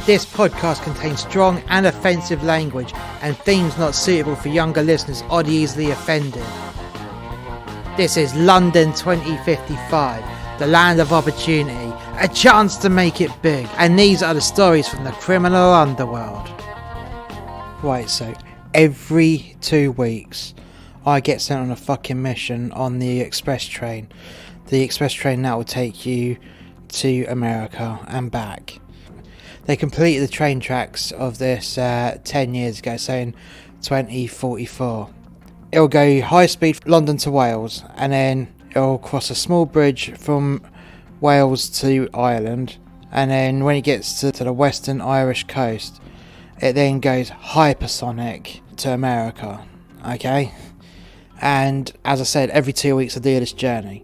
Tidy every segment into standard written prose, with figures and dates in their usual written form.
This podcast contains strong and offensive language and themes not suitable for younger listeners or the easily offended. This is London 2055, the land of opportunity, a chance to make it big, and these are the stories from the criminal underworld. Right, so every 2 weeks I get sent on a fucking mission on the express train. The express train that will take you to America and back. They completed the train tracks of this 10 years ago, so in 2044. It'll go high speed London to Wales, and then it'll cross a small bridge from Wales to Ireland, and then when it gets to the western Irish coast, it then goes hypersonic to America, okay? And as I said, every 2 weeks I do this journey,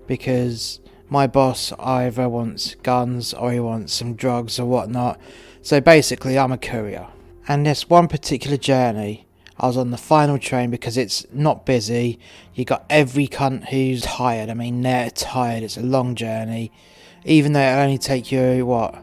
because my boss either wants guns or he wants some drugs or whatnot. So basically I'm a courier. And this one particular journey, I was on the final train because it's not busy. You got every cunt who's tired. I mean, they're tired. It's a long journey. Even though it'll only take you,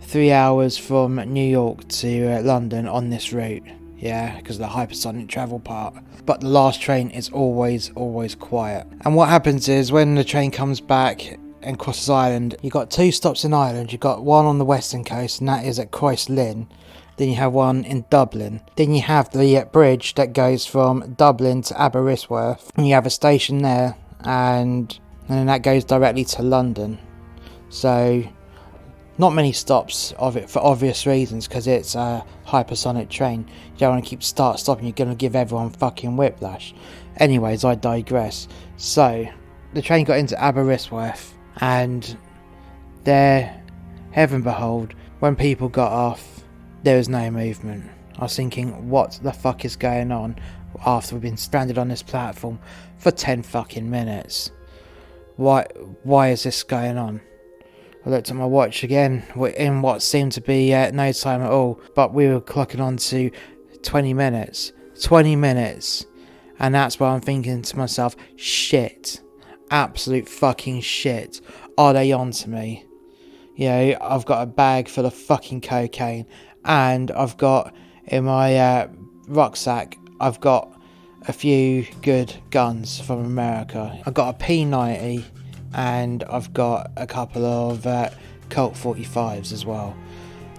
3 hours from New York to London on this route. Yeah, because of the hypersonic travel part. But the last train is always quiet. And what happens is when the train comes back and crosses Ireland, you've got 2 stops in Ireland. You've got one on the western coast, and that is at Christlyn. Then you have one in Dublin. Then you have the bridge that goes from Dublin to Aberystwyth. And you have a station there, and then that goes directly to London. So not many stops of it for obvious reasons, because it's a hypersonic train. You don't want to keep stopping, you're going to give everyone fucking whiplash. Anyways, I digress. So, the train got into Aberystwyth, and there, heaven behold, when people got off, there was no movement. I was thinking, what the fuck is going on after we've been stranded on this platform for 10 fucking minutes? Why is this going on? I looked at my watch again, in what seemed to be no time at all, but we were clocking on to 20 minutes. 20 minutes. And that's why I'm thinking to myself, shit. Absolute fucking shit. Are they on to me? You know, I've got a bag full of fucking cocaine, and I've got, in my rucksack, I've got a few good guns from America. I've got a P90, and I've got a couple of Colt 45s as well.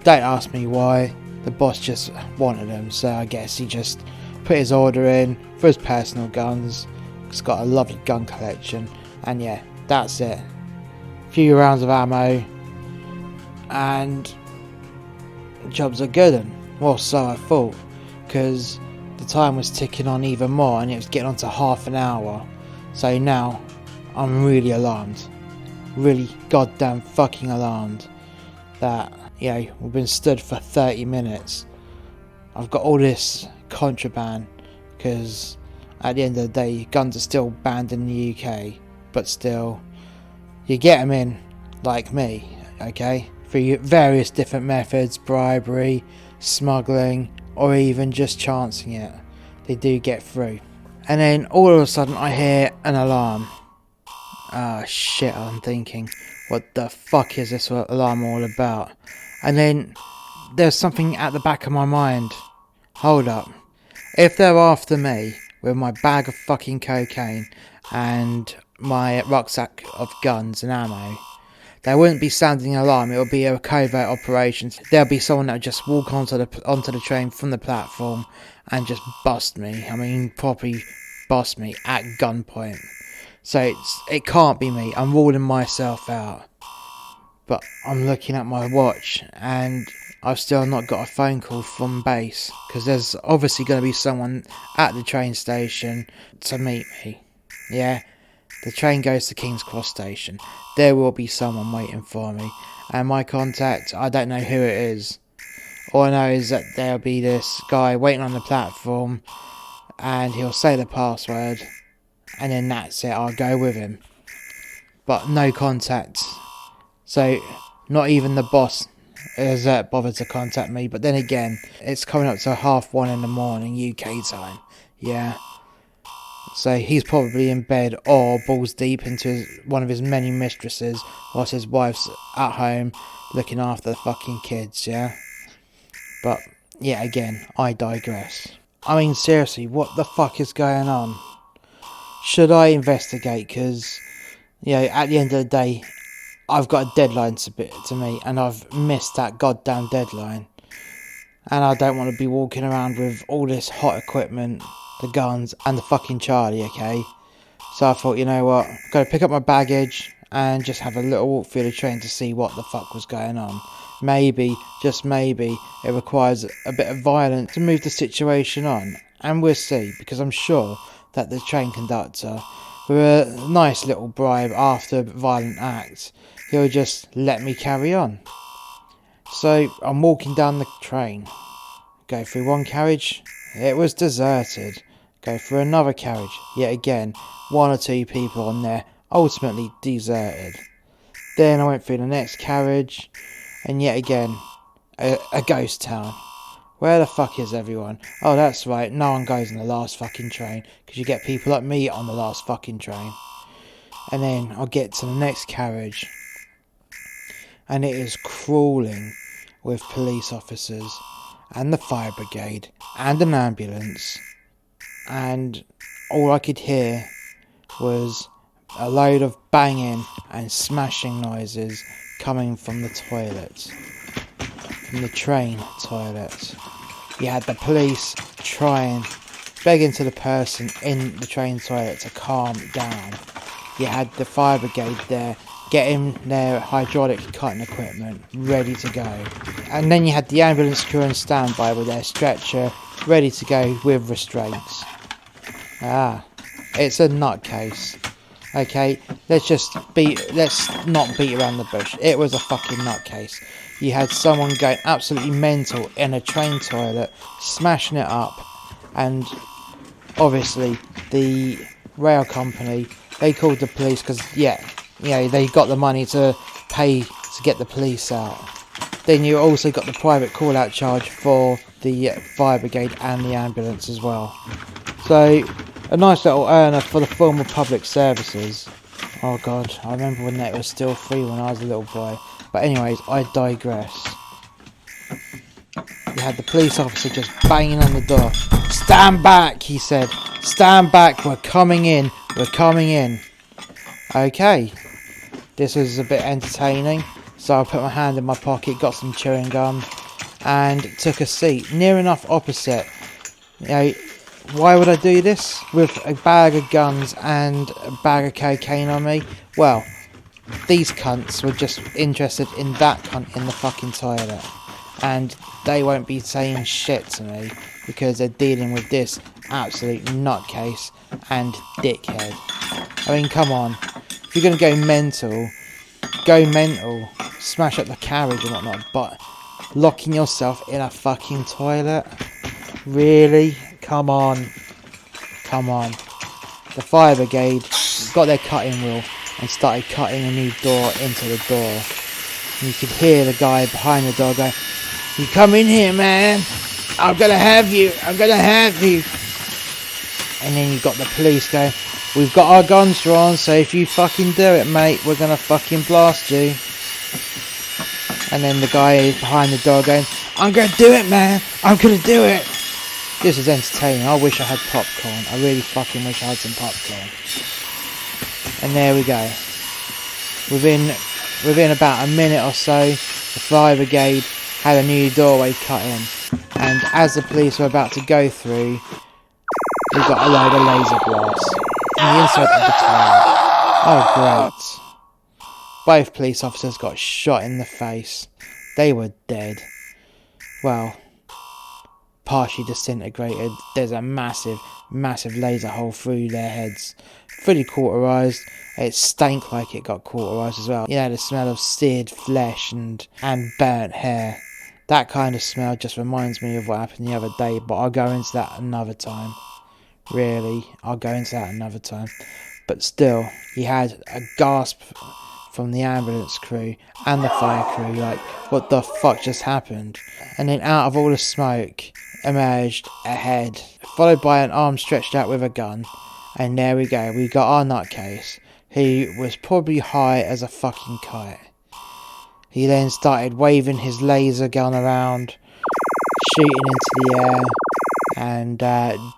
Don't ask me why, the boss just wanted them, so I guess he just put his order in for his personal guns. He's got a lovely gun collection, and yeah, that's it. A few rounds of ammo, and jobs are good, and well, so I thought, because the time was ticking on even more, and it was getting on to half an hour. So now I'm really alarmed, really goddamn fucking alarmed that, we've been stood for 30 minutes. I've got all this contraband, because at the end of the day, guns are still banned in the UK, but still, you get them in, like me, okay, through various different methods, bribery, smuggling, or even just chancing it. They do get through. And then all of a sudden I hear an alarm. Ah, shit, I'm thinking, what the fuck is this alarm all about? And then there's something at the back of my mind. Hold up. If they're after me with my bag of fucking cocaine and my rucksack of guns and ammo, they wouldn't be sounding an alarm. It would be a covert operation. There'll be someone that would just walk onto the train from the platform and just bust me. I mean, properly bust me at gunpoint. So it can't be me. I'm ruling myself out. But I'm looking at my watch, and I've still not got a phone call from base, because there's obviously going to be someone at the train station to meet me. Yeah, the train goes to King's Cross Station. There will be someone waiting for me, and my contact, I don't know who it is. All I know is that there'll be this guy waiting on the platform, and he'll say the password, and then that's it, I'll go with him. But no contact. So, not even the boss has bothered to contact me. But then again, it's coming up to 1:30 in the morning, UK time. Yeah. So he's probably in bed or balls deep into one of his many mistresses whilst his wife's at home looking after the fucking kids, yeah? But, yeah, again, I digress. I mean, seriously, what the fuck is going on? Should I investigate? Because, at the end of the day, I've got a deadline to meet, and I've missed that goddamn deadline. And I don't want to be walking around with all this hot equipment, the guns, and the fucking Charlie, okay? So I thought, you know what, I'm going to pick up my baggage and just have a little walk through the train to see what the fuck was going on. Maybe, just maybe, it requires a bit of violence to move the situation on. And we'll see, because I'm sure that the train conductor, with a nice little bribe after a violent act, he'll just let me carry on. So I'm walking down the train. Go through one carriage, it was deserted. Go through another carriage, yet again, one or two people on there, ultimately deserted. Then I went through the next carriage, and yet again, a ghost town. Where the fuck is everyone? Oh, that's right, no one goes on the last fucking train, because you get people like me on the last fucking train. And then I'll get to the next carriage, and it is crawling with police officers, and the fire brigade, and an ambulance, and all I could hear was a load of banging and smashing noises coming from the toilet, from the train toilet. You had the police begging to the person in the train toilet to calm down. You had the fire brigade there, getting their hydraulic cutting equipment ready to go. And then you had the ambulance crew on standby with their stretcher ready to go with restraints. It's a nutcase. Okay, let's not beat around the bush. It was a fucking nutcase. You had someone going absolutely mental in a train toilet, smashing it up, and obviously the rail company, they called the police because they got the money to pay to get the police out. Then you also got the private call out charge for the fire brigade and the ambulance as well. So a nice little earner for the former public services. Oh god, I remember when that was still free when I was a little boy. But anyways, I digress. You had the police officer just banging on the door. "Stand back," he said. "Stand back, we're coming in, we're coming in." Okay, this was a bit entertaining. So I put my hand in my pocket, got some chewing gum, and took a seat near enough opposite. Why would I do this with a bag of guns and a bag of cocaine on me? Well, these cunts were just interested in that cunt in the fucking toilet, and they won't be saying shit to me because they're dealing with this absolute nutcase and dickhead. I mean, come on, if you're gonna go mental, smash up the carriage and whatnot, but locking yourself in a fucking toilet? Really? Come on. The fire brigade got their cutting wheel and started cutting a new door into the door. And you could hear the guy behind the door going, "You come in here, man. I'm gonna have you. I'm gonna have you." And then you got the police going, "We've got our guns drawn, so if you fucking do it, mate, we're gonna fucking blast you." And then the guy behind the door going, "I'm gonna do it, man. I'm gonna do it." This is entertaining. I wish I had popcorn. I really fucking wish I had some popcorn. And there we go. Within about a minute or so, the fire brigade had a new doorway cut in. And as the police were about to go through, we got a load of laser blasts from the inside of the toilet. Oh great. Both police officers got shot in the face. They were dead. Well, partially disintegrated. There's a massive laser hole through their heads. Fully cauterized. It stank like it got cauterized as well. You know, the smell of seared flesh and burnt hair. That kind of smell just reminds me of what happened the other day, but I'll go into that another time. Really, I'll go into that another time. But still, you had a gasp from the ambulance crew and the fire crew, like, what the fuck just happened? And then out of all the smoke emerged a head, followed by an arm stretched out with a gun, And there we go, we got our nutcase, who was probably high as a fucking kite. He then started waving his laser gun around, shooting into the air, and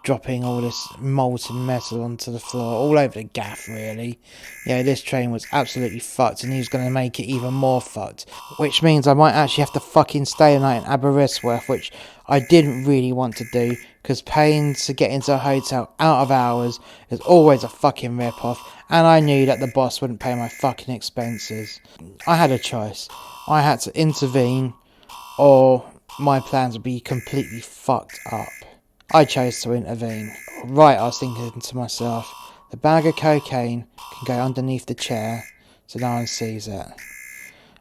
dropping all this molten metal onto the floor, all over the gaff really. Yeah, this train was absolutely fucked, and he was going to make it even more fucked. Which means I might actually have to fucking stay the night in Aberystwyth, which I didn't really want to do, because paying to get into a hotel out of hours is always a fucking rip-off, and I knew that the boss wouldn't pay my fucking expenses. I had a choice. I had to intervene, or my plans would be completely fucked up. I chose to intervene. Right, I was thinking to myself, the bag of cocaine can go underneath the chair so no one sees it.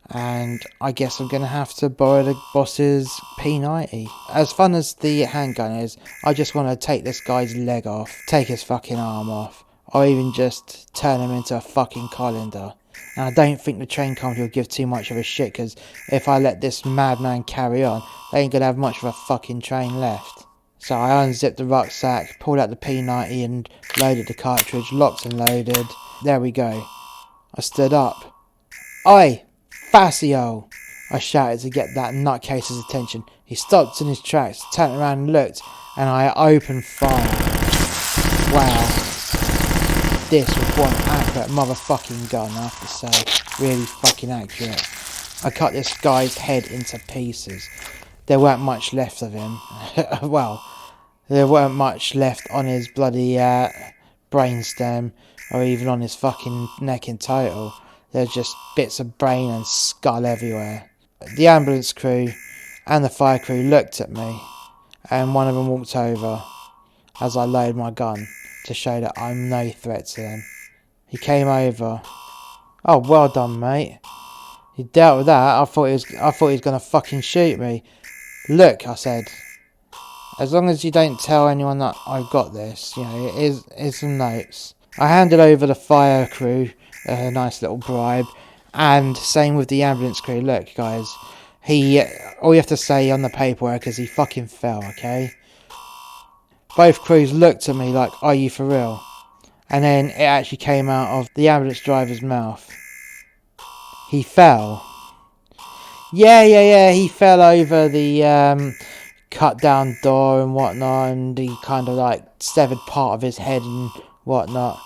And I guess I'm going to have to borrow the boss's P90. As fun as the handgun is, I just want to take this guy's leg off, take his fucking arm off, or even just turn him into a fucking colander. And I don't think the train company will give too much of a shit, because if I let this madman carry on, they ain't going to have much of a fucking train left. So I unzipped the rucksack, pulled out the P90 and loaded the cartridge, locked and loaded. There we go. I stood up. Oi! Fascio! I shouted to get that nutcase's attention. He stopped in his tracks, turned around and looked, and I opened fire. Wow. This was one accurate motherfucking gun, I have to say. Really fucking accurate. I cut this guy's head into pieces. There weren't much left of him. Well, there weren't much left on his bloody brainstem, or even on his fucking neck in total. There were just bits of brain and skull everywhere. The ambulance crew and the fire crew looked at me, and one of them walked over as I loaded my gun to show that I'm no threat to them. He came over. Oh, well done, mate. He dealt with that. I thought he was gonna fucking shoot me. Look, I said, as long as you don't tell anyone that I've got this, you know, here's some notes. I handed over the fire crew a nice little bribe, and same with the ambulance crew. Look, guys, all you have to say on the paperwork is he fucking fell, okay? Both crews looked at me like, are you for real? And then it actually came out of the ambulance driver's mouth. He fell. Yeah, he fell over the cut down door and whatnot, and he kind of like severed part of his head and whatnot.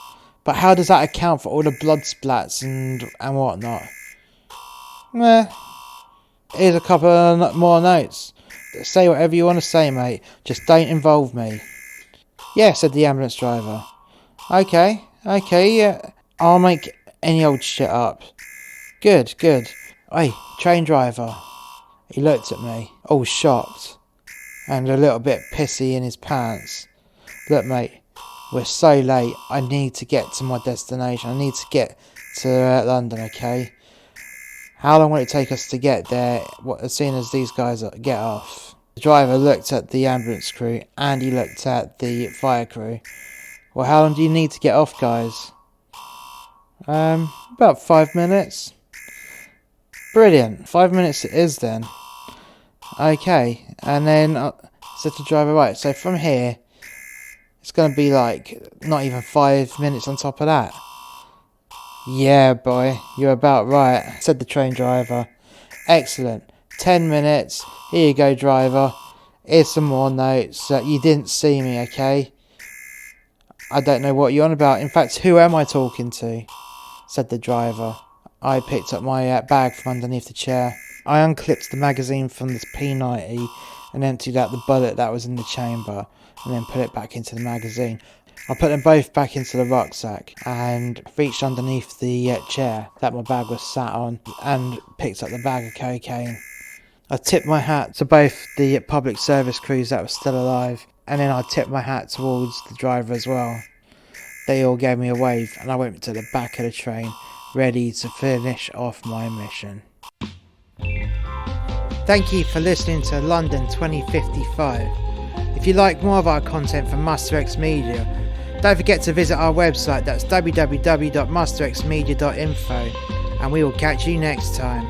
But how does that account for all the blood splats and whatnot? Here's a couple of more notes. Say whatever you want to say, mate. Just don't involve me. Yeah, said the ambulance driver. Okay, yeah. I'll make any old shit up. Good. Hey, train driver. He looked at me, all shocked, and a little bit pissy in his pants. Look, mate, we're so late. I need to get to my destination. I need to get to London, okay? How long will it take us to get there as soon as these guys get off? The driver looked at the ambulance crew and he looked at the fire crew. Well, how long do you need to get off, guys? About 5 minutes. Brilliant. 5 minutes it is then. Okay, and then said to the driver, right, so from here, it's going to be like not even 5 minutes on top of that. Yeah, boy, you're about right, said the train driver. Excellent. 10 minutes. Here you go, driver. Here's some more notes. You didn't see me, okay? I don't know what you're on about. In fact, who am I talking to? Said the driver. I picked up my bag from underneath the chair. I unclipped the magazine from this P90 and emptied out the bullet that was in the chamber, and then put it back into the magazine. I put them both back into the rucksack and reached underneath the chair that my bag was sat on and picked up the bag of cocaine. I tipped my hat to both the public service crews that were still alive, and then I tipped my hat towards the driver as well. They all gave me a wave, and I went to the back of the train, ready to finish off my mission. Thank you for listening to London 2055. If you like more of our content from musterxmedia, don't forget to visit our website, that's www.musterxmedia.info, and we will catch you next time.